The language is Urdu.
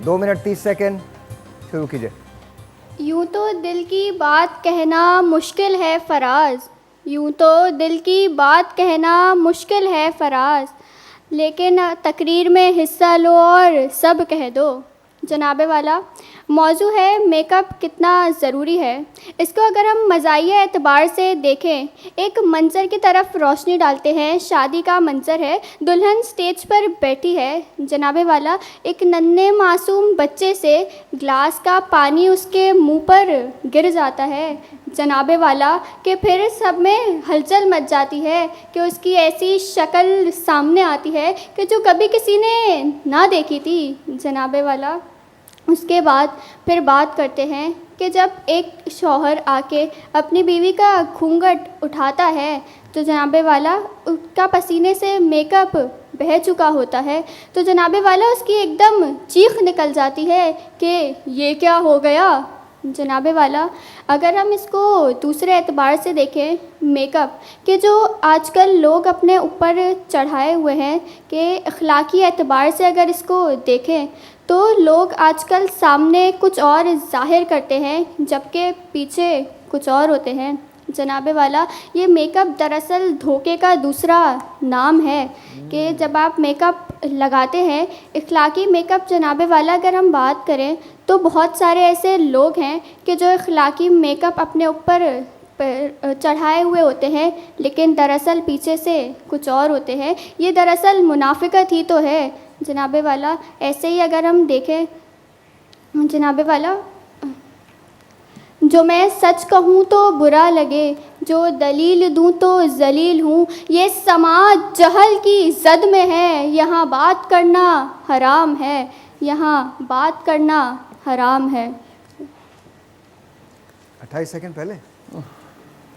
2 منٹ 30 سیکنڈ شروع کیجیے. یوں تو دل کی بات کہنا مشکل ہے فراز، یوں تو دل کی بات کہنا مشکل ہے فراز، لیکن تقریر میں حصہ لو اور سب کہہ دو. جناب والا، موضوع ہے میک اپ کتنا ضروری ہے. اس کو اگر ہم مزاحیہ اعتبار سے دیکھیں، ایک منظر کی طرف روشنی ڈالتے ہیں. شادی کا منظر ہے، دلہن سٹیج پر بیٹھی ہے. جناب والا، ایک ننھے معصوم بچے سے گلاس کا پانی اس کے منہ پر گر جاتا ہے. جناب والا، کہ پھر سب میں ہلچل مچ جاتی ہے کہ اس کی ایسی شکل سامنے آتی ہے کہ جو کبھی کسی نے نہ دیکھی تھی. جناب والا، اس کے بعد پھر بات کرتے ہیں کہ جب ایک شوہر آ کے اپنی بیوی کا گھونگھٹ اٹھاتا ہے تو جناب والا اس کا پسینے سے میک اپ بہہ چکا ہوتا ہے، تو جناب والا اس کی ایک دم چیخ نکل جاتی ہے کہ یہ کیا ہو گیا. جناب والا، اگر ہم اس کو دوسرے اعتبار سے دیکھیں، میک اپ کہ جو آج کل لوگ اپنے اوپر چڑھائے ہوئے ہیں، کہ اخلاقی اعتبار سے اگر اس کو دیکھیں تو لوگ آج کل سامنے کچھ اور ظاہر کرتے ہیں جبکہ پیچھے کچھ اور ہوتے ہیں. جناب والا، یہ میک اپ دراصل دھوکے کا دوسرا نام ہے. کہ جب آپ میک اپ لگاتے ہیں، اخلاقی میک اپ، جناب والا اگر ہم بات کریں تو بہت سارے ایسے لوگ ہیں کہ جو اخلاقی میک اپ اپنے اوپر چڑھائے ہوئے ہوتے ہیں لیکن دراصل پیچھے سے کچھ اور ہوتے ہیں. یہ دراصل منافقت ہی تو ہے. جناب والا، ایسے ہی اگر ہم دیکھیں، جناب والا، جو میں سچ کہوں تو برا لگے، جو دلیل دوں تو ذلیل ہوں، یہ سماج جہل کی زد میں ہے، یہاں بات کرنا حرام ہے، یہاں بات کرنا حرام ہے. 28 سیکنڈ پہلے